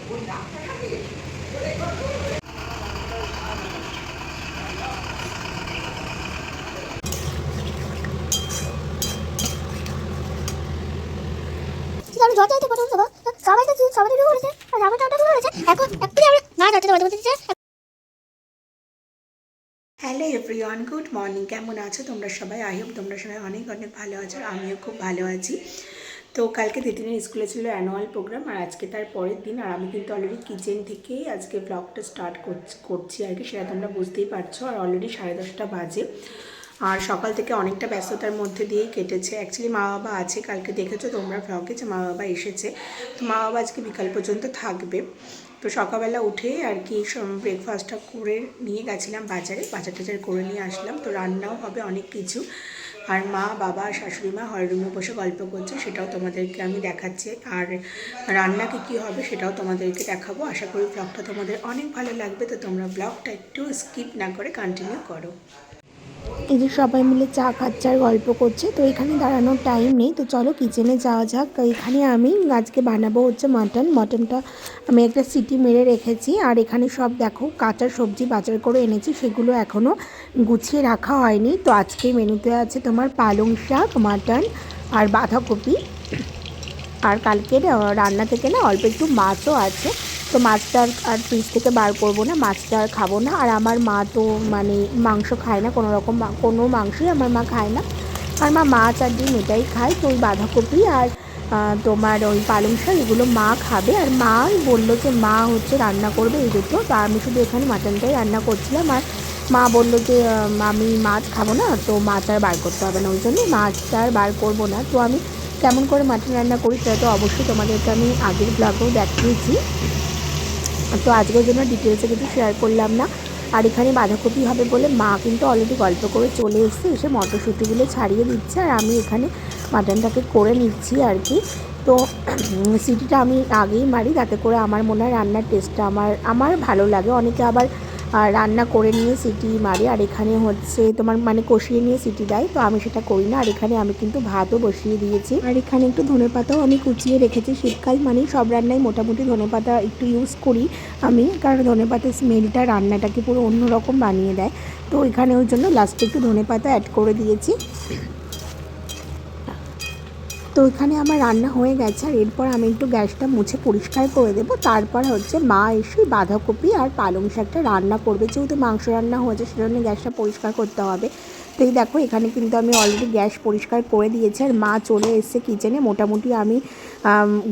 জল চাইতে পারবো সবাই তো সবাই শুরু করেছে আর আমার চাটা শুরু করেছে এখন এক্ষুনি আমরা না যাচ্ছে বলতে বলতে হ্যালো এভরিওয়ান, গুড মর্নিং। কেমন আছো তোমরা সবাই? আই হোপ তোমরা সবাই অনেক অনেক ভালো আছো, আর আমিও খুব ভালো আছি। তো কালকে দিদিনের স্কুলে ছিল অ্যানুয়াল প্রোগ্রাম, আর আজকে তার পরের দিন। আর আমি কিন্তু অলরেডি কিচেন থেকেই আজকে ব্লগটা স্টার্ট করছি আর কি, সেটা তোমরা বুঝতেই পারছো। আর অলরেডি 10:30 বাজে, আর সকাল থেকে অনেকটা ব্যস্ততার মধ্যে দিয়েই কেটেছে। অ্যাকচুয়ালি মা বাবা আছে, কালকে দেখেছো তোমরা ভ্লগে যে মা বাবা এসেছে। তো মা বাবা আজকে বিকাল পর্যন্ত থাকবে। তো সকালবেলা উঠেই আর কি ব্রেকফাস্টটা করে নিয়ে গেছিলাম বাজার টাজার করে নিয়ে আসলাম। তো রান্নাও হবে অনেক কিছু, আর মা বাবা শাশুড়ি মা হল রুমে বসে গল্প করছে, সেটাও তোমাদেরকে আমি দেখাচ্ছি। আর রান্না কী হবে সেটাও তোমাদেরকে দেখাবো। আশা করি ব্লগটা তোমাদের অনেক ভালো লাগবে। তো তোমরা ব্লগটা একটু স্কিপ না করে কন্টিনিউ করো। এই যে সবাই মিলে চা খাচ্ছে আর গল্প করছে। তো এখানে দাঁড়ানোর টাইম নেই, তো চলো কিচেনে যাওয়া যাক। এখানে আমি আজকে বানাবো হচ্ছে মাটনটা আমি একটা সিটি মেরে রেখেছি। আর এখানে সব দেখো কাঁচা সবজি বাজার করে এনেছি, সেগুলো এখনও গুছিয়ে রাখা হয়নি। তো আজকে মেনুতে আছে তোমার পালং শাক, মাটন আর বাঁধাকপি। আর কালকের রান্না থেকে না অল্প একটু মাছও আছে, তো মাছটা আর ফ্রিজ থেকে বার করবো না, মাছটা আর খাবো না। আর আমার মা তো মানে মাংস খায় না, কোনো মাংসই আমার মা খায় না। আর মা মাছ আর ডিম এটাই খায়। তো ওই বাঁধাকপি আর তোমার ওই পালং শাক এগুলো মা খাবে। আর মা বললো যে মা হচ্ছে রান্না করবে এই দুটো, তো আমি শুধু এখানে মাটনটাই রান্না করছিলাম। আর মা বললো যে আমি মাছ খাবো না, তো মাছ আর বার করতে হবে না, ওই জন্য মাছটা আর বার করবো না। তো আমি কেমন করে মাটন রান্না করি সেটা তো অবশ্যই তোমাদেরকে আমি আগের ব্লগেও দেখিয়েছি, তো আজকের জন্য ডিটেলসে কিছু শেয়ার করলাম না। আর এখানে বাঁধাকপি হবে বলে মা কিন্তু অলরেডি গল্প করে চলে এসে মটরশুঁটিগুলো ছাড়িয়ে দিচ্ছে, আর আমি এখানে মাটনটাকে করে নিচ্ছি আর কি। তো সিটিটা আমি আগেই মারি, তাতে করে আমার মনে হয় রান্নার টেস্টটা আমার ভালো লাগে। অনেকে আবার রান্না করে নিয়ে সিটি মারে, আর এখানে হচ্ছে তোমার মানে কষিয়ে নিয়ে সিটি দেয়, তো আমি সেটা করি না। আর এখানে আমি কিন্তু ভাতও বসিয়ে দিয়েছি, আর এখানে একটু ধনেপাতাও আমি কুচিয়ে রেখেছি। শীতকাল মানেই সব রান্নায় মোটামুটি ধনেপাতা একটু ইউজ করি আমি, কারণ ধনেপাতার স্মেলটা রান্নাটাকে পুরো অন্যরকম বানিয়ে দেয়। তো এখানে ওই জন্য লাস্টে একটু ধনেপাতা অ্যাড করে দিয়েছি। তো এখানে আমার রান্না হয়ে গেছে, আর এরপর আমি একটু গ্যাসটা মুছে পরিষ্কার করে দেবো। তারপর হচ্ছে মা এসে বাঁধাকপি আর পালং শাকটা রান্না করবে, যেহেতু মাংস রান্না হয়েছে সেজন্য গ্যাসটা পরিষ্কার করতে হবে। তো এই দেখো এখানে কিন্তু আমি অলরেডি গ্যাস পরিষ্কার করে দিয়েছি, আর মা চলে এসছে কিচেনে। মোটামুটি আমি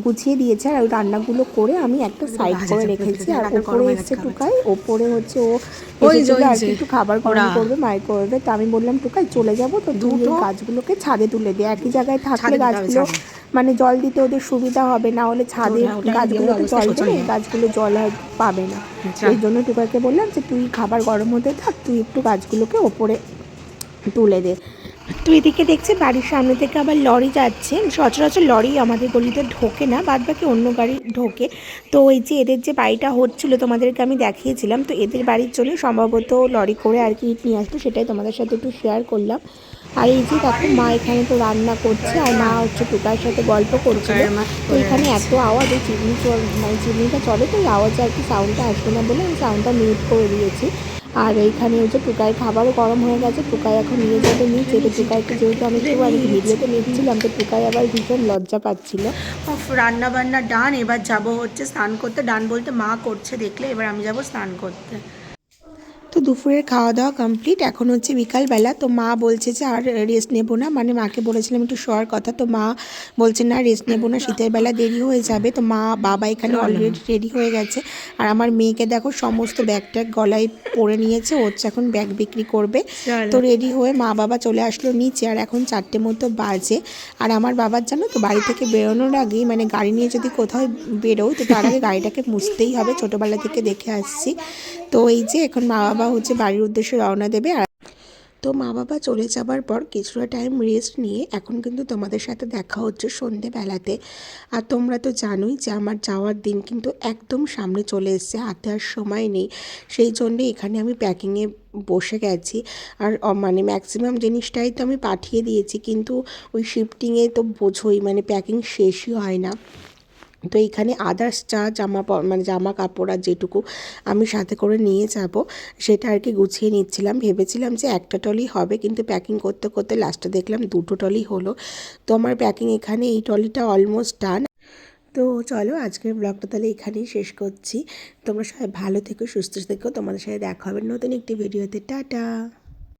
গুছিয়ে দিয়েছি, আর ওই রান্নাগুলো করে আমি একটা সাইড করে রেখেছি। আর ওপরে এসছে টুকাই, ওপরে হচ্ছে ও এসেছিল আর কি একটু খাবার গরম করবে মাইক্রোওয়েভে। তো আমি বললাম টুকাই চলে যাবো, তো তুই এই গাছগুলোকে ছাদে তুলে দে, একই জায়গায় থাকলে গাছগুলো মানে জল দিতে ওদের সুবিধা হবে, না হলে ছাদের গাছগুলোতে জল দেবে, এই গাছগুলো জল আর পাবে না। এই জন্য টুকাইকে বললাম যে তুই খাবার গরম হতে থাক, তুই একটু গাছগুলোকে ওপরে তুলে দে। তো এদিকে দেখছি বাড়ির সামনে থেকে আবার লরি যাচ্ছে। সচরাচর লরি আমাদের গলিতে ঢোকে না, বাদ বাকি অন্য গাড়ি ঢোকে। তো এই যে এদের যে বাড়িটা হচ্ছিলো তোমাদেরকে আমি দেখিয়েছিলাম, তো এদের বাড়ির জন্য সম্ভবত লরি করে আর কি ইট নিয়ে আসতো, সেটাই তোমাদের সাথে একটু শেয়ার করলাম। আর এই যে দেখো মা এখানে তো রান্না করছে, আর মা হচ্ছে টুকার সাথে গল্প করছিল। তো এখানে এত আওয়াজ, ওই মানে চিমনিটা চলে, তো ওই আওয়াজে আর কি সাউন্ডটা আসবে না বলে আমি সাউন্ডটা মিউট করে দিয়েছি। আর এইখানে হচ্ছে টুকাইয়ের খাবারও গরম হয়ে গেছে, টুকাই এখন নিয়ে যাবে নিচে। তো টুকাইকে যেহেতু আমি একটু আর ভিডিওতে নিচ্ছিলাম, তো টুকাই আবার ভীষণ লজ্জা পাচ্ছিল। রান্না বান্না ডান, এবার যাব হচ্ছে স্নান করতে। ডান বলতে মা করছে দেখলে, এবার আমি যাব স্নান করতে। তো দুপুরের খাওয়া দাওয়া কমপ্লিট, এখন হচ্ছে বিকালবেলা। তো মা বলছে যে আর রেস্ট নেবো না, মানে মাকে বলেছিলাম একটু শোয়ার কথা, তো মা বলছে না রেস্ট নেবো না, শীতের বেলা দেরি হয়ে যাবে। তো মা বাবা এখানে অলরেডি রেডি হয়ে গেছে। আর আমার মেয়েকে দেখো সমস্ত ব্যাগ ট্যাগ গলায় পরে নিয়েছে, হচ্ছে এখন ব্যাগ বিক্রি করবে। তো রেডি হয়ে মা বাবা চলে আসলো নিচে, আর এখন 4টে মতো বাজে। আর আমার বাবার জানো তো বাড়ি থেকে বেরোনোর আগেই মানে গাড়ি নিয়ে যদি কোথাও বেরোয়, তো তার আগে গাড়িটাকে মুছতেই হবে, ছোটোবেলা থেকে দেখে আসছি। তো এই যে এখন মা বাবা হচ্ছে বাড়ির উদ্দেশ্যে রওনা দেবে। আর তো মা বাবা চলে যাবার পর কিছুটা টাইম রেস্ট নিয়ে এখন কিন্তু তোমাদের সাথে দেখা হচ্ছে সন্ধেবেলাতে। আর তোমরা তো জানোই যে আমার যাওয়ার দিন কিন্তু একদম সামনে চলে এসছে, হাতে আর সময় নেই। সেই জন্যে এখানে আমি প্যাকিংয়ে বসে গেছি। আর মানে ম্যাক্সিমাম জিনিসটাই তো আমি পাঠিয়ে দিয়েছি, কিন্তু ওই শিফটিংয়ে তো বোঝোই মানে প্যাকিং শেষই হয় না। তো এইখানে আদার্স যা মানে জামা কাপড় আর যেটুকু আমি সাথে করে নিয়ে যাব সেটা আর কি গুছিয়ে নিচ্ছিলাম। ভেবেছিলাম যে একটা ট্রলি হবে, কিন্তু প্যাকিং করতে করতে লাস্টে দেখলাম 2টো ট্রলি হলো। তো আমার প্যাকিং এখানে এই ট্রলিটা অলমোস্ট ডান। তো চলো আজকের ব্লগটা তাহলে এখানেই শেষ করছি। তোমরা সবাই ভালো থেকো, সুস্থ থেকো। তোমাদের সাথে দেখা হবে নতুন একটি ভিডিওতে। টাটা।